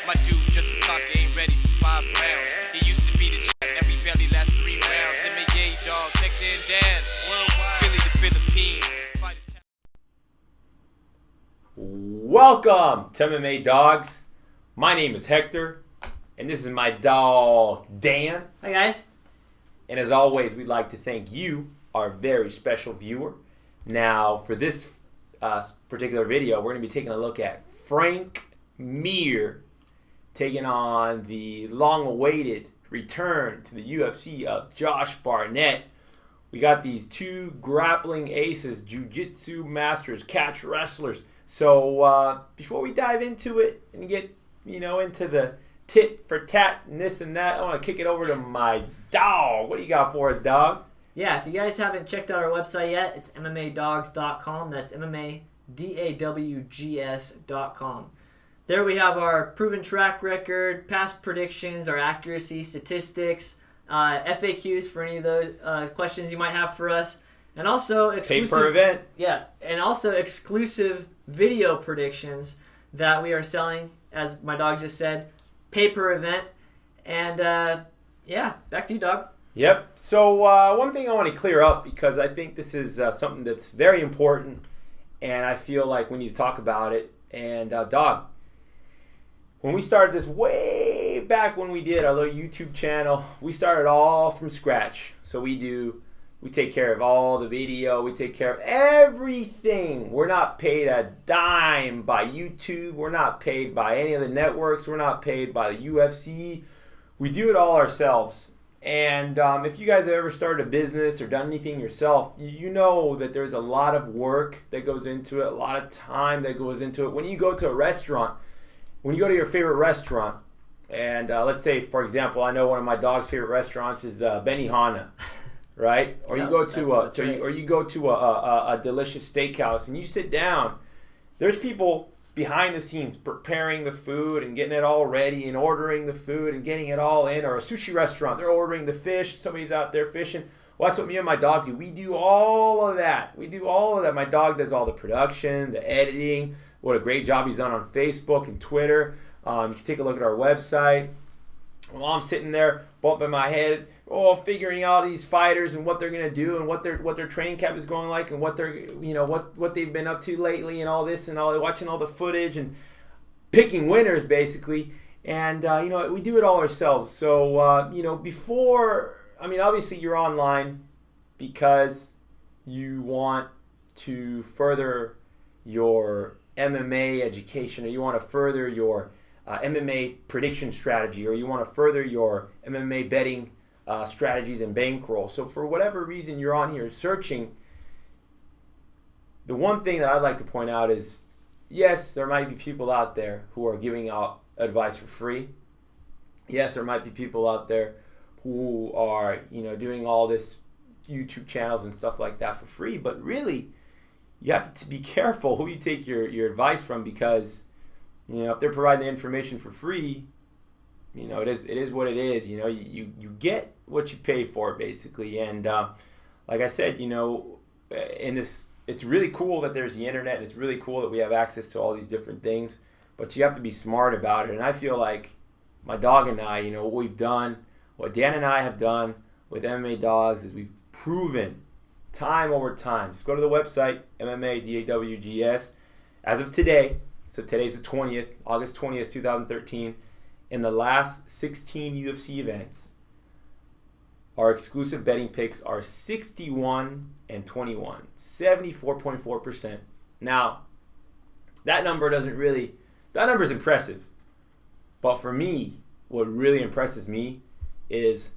My dude just a talker, ain't ready for 5 rounds. He used to be the champ, now he barely lasts 3 rounds. MMA dog, checked in Dan, worldwide, Philly to Philippines. Welcome to MMA Dogs. My name is Hector, and this is my dog Dan. Hi guys. And as always, we'd like to thank you, our very special viewer. Now, for this particular video, we're going to be taking a look at Frank Mir taking on the long-awaited return to the UFC of Josh Barnett. We got these two grappling aces, jiu-jitsu masters, catch wrestlers. So before we dive into it and get, into the tit for tat and this and that, I want to kick it over to my dog. What do you got for us, dog? Yeah, if you guys haven't checked out our website yet, it's MMADogs.com. That's MMADAWGS.com. There we have our proven track record, past predictions, our accuracy, statistics, FAQs for any of those questions you might have for us, and also exclusive pay per event. Yeah, and also exclusive video predictions that we are selling, as my dog just said, pay per event. And yeah, back to you, dog. Yep. So one thing I want to clear up, because I think this is something that's very important, and I feel like we need to talk about it. And dog, when we started this way back when we did our little YouTube channel, we started all from scratch. So we take care of all the video, we take care of everything. We're not paid a dime by YouTube, we're not paid by any of the networks, we're not paid by the UFC. We do it all ourselves. And if you guys have ever started a business or done anything yourself, you know that there's a lot of work that goes into it, a lot of time that goes into it. When you go to a restaurant, when you go to your favorite restaurant, and let's say, for example, I know one of my dog's favorite restaurants is Benihana, right? Or Yep, you go to right. or you go to a delicious steakhouse and you sit down. There's people behind the scenes preparing the food and getting it all ready and ordering the food and getting it all in. Or a sushi restaurant, they're ordering the fish. Somebody's out there fishing. Well, that's what me and my dog do. We do all of that. My dog does all the production, the editing. What a great job he's done on Facebook and Twitter. You can take a look at our website. Well, I'm sitting there bumping my head, figuring out these fighters and what they're gonna do and what their training camp is going like and what they're what they've been up to lately and all this and all, watching all the footage and picking winners basically. And we do it all ourselves. So obviously you're online because you want to further your MMA education, or you want to further your MMA prediction strategy, or you want to further your MMA betting strategies and bankroll. So for whatever reason you're on here searching, the one thing that I'd like to point out is, yes, there might be people out there who are giving out advice for free. Yes, there might be people out there who are doing all this YouTube channels and stuff like that for free, but really you have to be careful who you take your advice from, because if they're providing the information for free, it is what it is. You get what you pay for basically. And like I said, it's really cool that there's the internet, and it's really cool that we have access to all these different things, but you have to be smart about it. And I feel like my dog and I, what we've done, what Dan and I have done with MMA Dogs, is we've proven time over time. Just go to the website, MMADAWGS. As of today, so today's the 20th, August 20th, 2013, in the last 16 UFC events, our exclusive betting picks are 61 and 21, 74.4%. Now, that number is impressive. But for me, what really impresses me is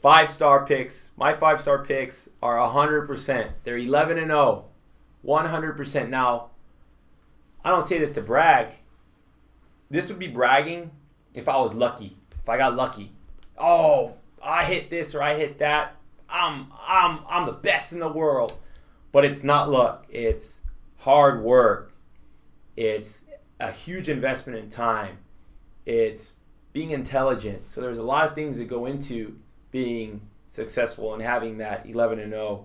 5-star picks. My 5-star picks are 100%. They're 11-0, 100%. Now, I don't say this to brag. This would be bragging if I was lucky. If I got lucky. Oh, I hit this or I hit that. I'm the best in the world. But it's not luck. It's hard work. It's a huge investment in time. It's being intelligent. So there's a lot of things that go into being successful and having that 11-0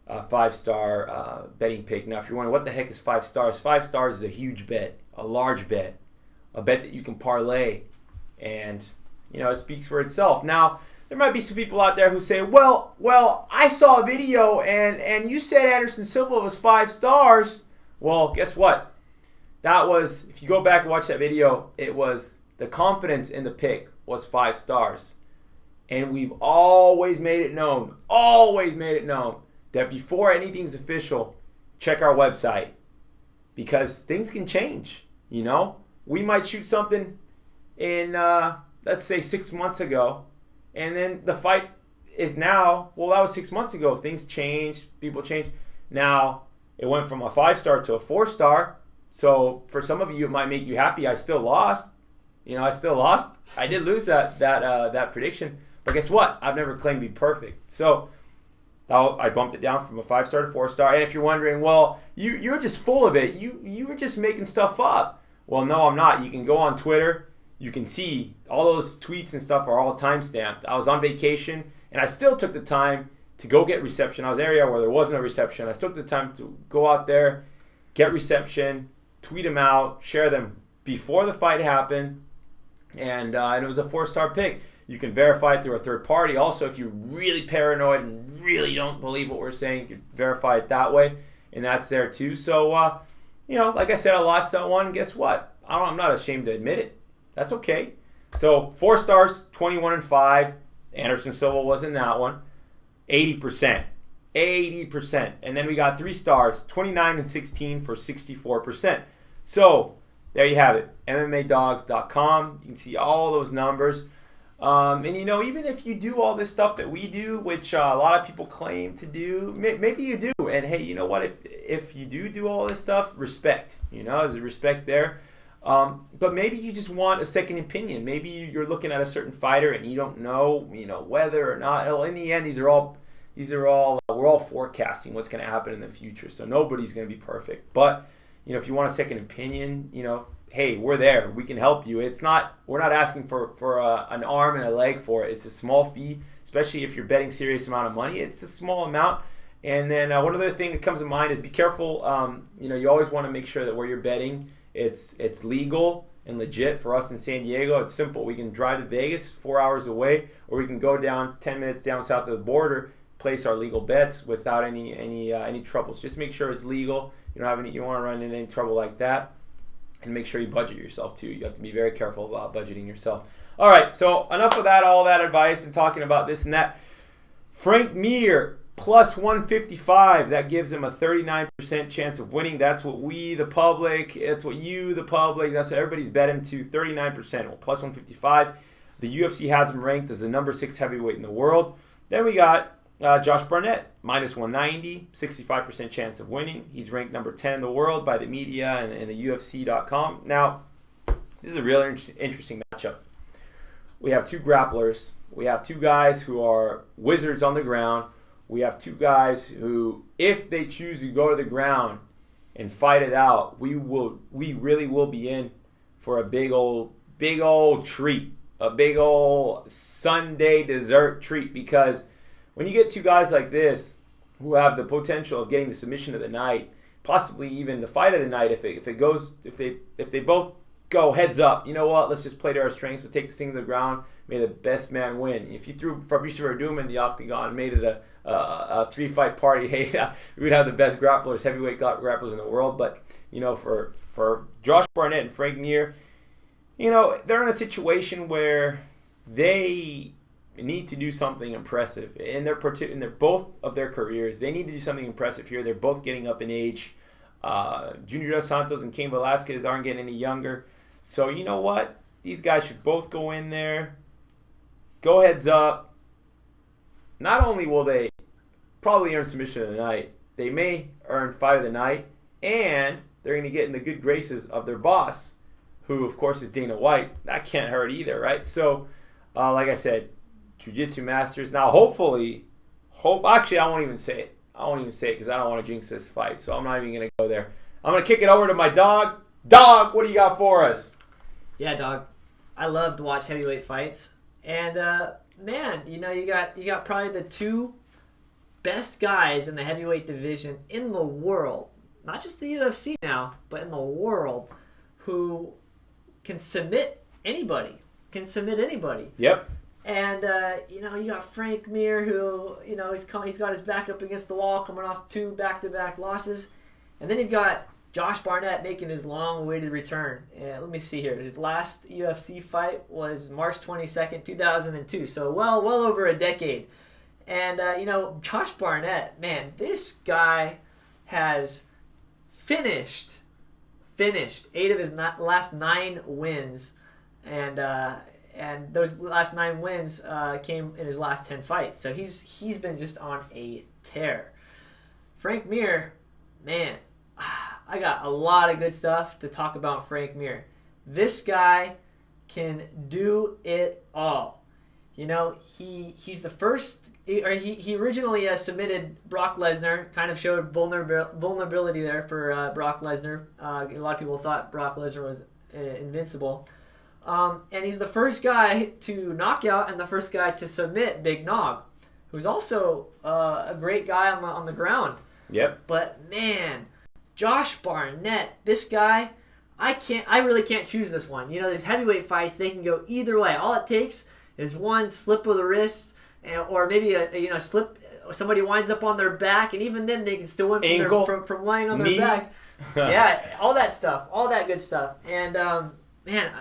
5-star betting pick. Now, if you're wondering what the heck is 5 stars, 5 stars is a huge bet, a large bet a bet that you can parlay. And, it speaks for itself. Now, there might be some people out there who say, well, I saw a video and you said Anderson Silva was 5 stars. Well, guess what? That was, if you go back and watch that video, it was the confidence in the pick was 5 stars. And we've always made it known that before anything's official, check our website. Because things can change, We might shoot something in, let's say 6 months ago. And then the fight is now, well, that was 6 months ago. Things change, people change. Now, it went from a 5-star to a 4-star. So for some of you, it might make you happy. I still lost. I did lose that prediction. But guess what? I've never claimed to be perfect. So I bumped it down from a 5-star to 4-star. And if you're wondering, well, you're just full of it. You were just making stuff up. Well, no, I'm not. You can go on Twitter. You can see all those tweets and stuff are all time-stamped. I was on vacation, and I still took the time to go get reception. I was in an area where there was no reception. I took the time to go out there, get reception, tweet them out, share them before the fight happened, and it was a 4-star pick. You can verify it through a third party. Also, if you're really paranoid and really don't believe what we're saying, you can verify it that way, and that's there too. So, like I said, I lost that one. Guess what? I'm not ashamed to admit it. That's okay. So 4 stars, 21-5. Anderson Silva was in that one. 80%. And then we got 3 stars, 29-16 for 64%. So there you have it. MMAdogs.com. You can see all those numbers. And even if you do all this stuff that we do, which a lot of people claim to do, maybe you do. And hey, you know what? If you do all this stuff, respect. There's a respect there. But maybe you just want a second opinion. Maybe you're looking at a certain fighter and you don't know, whether or not. Well, in the end, we're all forecasting what's going to happen in the future. So nobody's going to be perfect. But if you want a second opinion, hey, we're there. We can help you. We're not asking for an arm and a leg for it. It's a small fee, especially if you're betting serious amount of money. It's a small amount. And then one other thing that comes to mind is be careful. You always want to make sure that where you're betting, it's legal and legit. For us in San Diego, it's simple. We can drive to Vegas, 4 hours away, or we can go down 10 minutes down south of the border, place our legal bets without any troubles. Just make sure it's legal. You don't want to run into any trouble like that, and make sure you budget yourself too. You have to be very careful about budgeting yourself. All right, so enough of that, all that advice and talking about this and that. Frank Mir plus 155, that gives him a 39% chance of winning. That's what we, the public, that's what you, the public, that's what everybody's bet him to, 39%. Well, plus 155. The UFC has him ranked as the number 6 heavyweight in the world. Then we got Josh Barnett, minus 190, 65% chance of winning. He's ranked number 10 in the world by the media and the UFC.com. Now, this is a really interesting matchup. We have 2 grapplers. We have 2 guys who are wizards on the ground. We have 2 guys who, if they choose to go to the ground and fight it out, we really will be in for a big old treat, a big old Sunday dessert treat. Because when you get 2 guys like this who have the potential of getting the submission of the night, possibly even the fight of the night, if they both go heads up, you know what? Let's just play to our strengths. Let's take this thing to the ground. May the best man win. If you threw Fabricio Verdum in the octagon and made it a 3-fight party, hey, we'd have the best grapplers, heavyweight grapplers in the world. But for Josh Barnett and Frank Mir, they're in a situation where they need to do something impressive in their both of their careers. They need to do something impressive here. They're both getting up in age. Junior Dos Santos and Cain Velasquez aren't getting any younger. So you know what? These guys should both go in there, go heads up. Not only will they probably earn submission of the night, they may earn fight of the night, and they're going to get in the good graces of their boss, who of course is Dana White. That can't hurt either, right? So, like I said, Jiu-Jitsu Masters. Now, actually, I won't even say it. Because I don't want to jinx this fight. So I'm not even going to go there. I'm going to kick it over to my dog. Dog, what do you got for us? Yeah, dog. I love to watch heavyweight fights. And, man, you got probably the 2 best guys in the heavyweight division in the world. Not just the UFC now, but in the world. Who can submit anybody. Yep. And you got Frank Mir, who he's got his back up against the wall, coming off 2 back-to-back losses, and then you've got Josh Barnett making his long-awaited return. Let me see here. His last UFC fight was March 22nd, 2002, so well over a decade. And Josh Barnett, man, this guy has finished 8 of his last 9 wins, and those last 9 wins came in his last 10 fights. So he's been just on a tear. Frank Mir, man, I got a lot of good stuff to talk about Frank Mir. This guy can do it all. He's the first. He originally submitted Brock Lesnar, kind of showed vulnerability there for Brock Lesnar. A lot of people thought Brock Lesnar was invincible. And he's the first guy to knock out and the first guy to submit Big Nog, who's also a great guy on the ground. Yep. But man, Josh Barnett, this guy, I really can't choose this one. These heavyweight fights, they can go either way. All it takes is one slip of the wrist, or maybe a slip. Somebody winds up on their back, and even then they can still win from lying on their back. Yeah, all that stuff, all that good stuff. And man,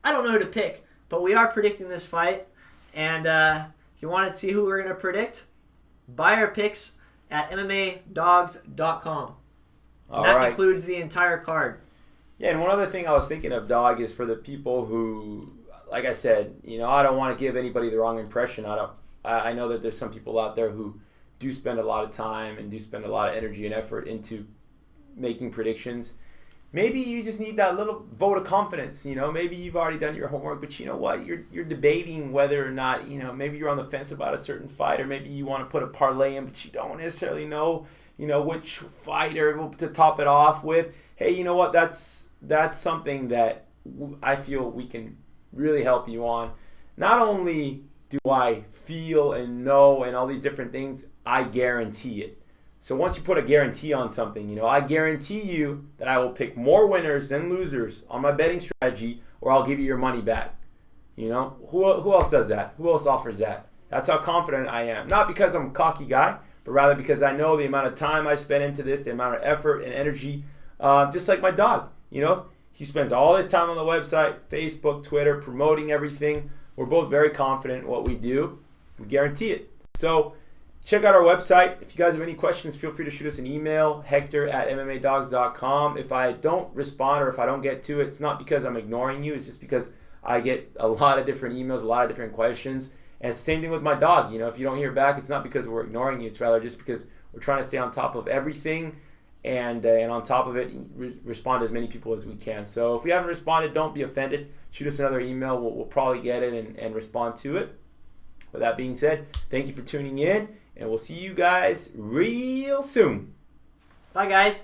I don't know who to pick, but we are predicting this fight. And if you want to see who we're going to predict, buy our picks at MMAdogs.com. That includes the entire card. Yeah, and one other thing I was thinking of, Dog, is for the people who, like I said, I don't want to give anybody the wrong impression. I know that there's some people out there who do spend a lot of time and do spend a lot of energy and effort into making predictions. Maybe you just need that little vote of confidence. Maybe you've already done your homework, but you know what? You're debating whether or not, maybe you're on the fence about a certain fight, or maybe you want to put a parlay in, but you don't necessarily know, which fighter to top it off with. Hey, you know what? That's something that I feel we can really help you on. Not only do I feel and know and all these different things, I guarantee it. So once you put a guarantee on something, I guarantee you that I will pick more winners than losers on my betting strategy, or I'll give you your money back. Who else does that? Who else offers that? That's how confident I am. Not because I'm a cocky guy, but rather because I know the amount of time I spend into this, the amount of effort and energy. Just like my dog, he spends all his time on the website, Facebook, Twitter, promoting everything. We're both very confident in what we do. We guarantee it. So check out our website. If you guys have any questions, feel free to shoot us an email, hector@mmadogs.com. If I don't respond or if I don't get to it, it's not because I'm ignoring you. It's just because I get a lot of different emails, a lot of different questions. And it's the same thing with my dog. If you don't hear back, it's not because we're ignoring you. It's rather just because we're trying to stay on top of everything and on top of it, respond to as many people as we can. So if we haven't responded, don't be offended. Shoot us another email. We'll probably get it and respond to it. With that being said, thank you for tuning in, and we'll see you guys real soon. Bye, guys.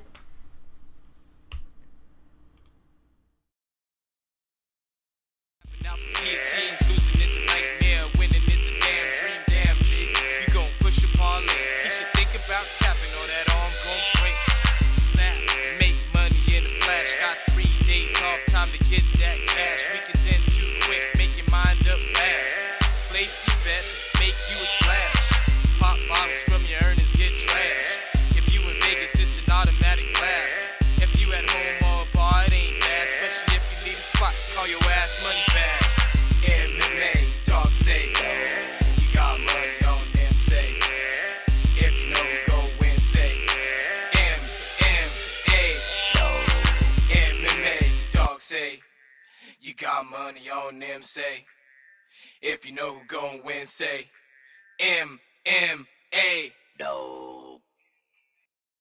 Now for guillotines, losing is a nightmare, winning is a damn dream, damn G. You gon' push a parlay, you should think about tapping, or that arm gon' break. Snap, make money in a flash, got 3 days off, time to get that cash. Weekends in too quick, make your mind up fast. Place your bets, make you a splash. Pop bottles from your earnings, get trashed. If you in Vegas, it's an automatic blast. If you at home or a bar, it ain't bad, especially if you need a spot, call your ass money bags. MMA, dog say, you got money on them, say. If you know who go win, say. MMA, MMA, dog say, you got money on them, say. If you know who gon' win, say MMA, dog.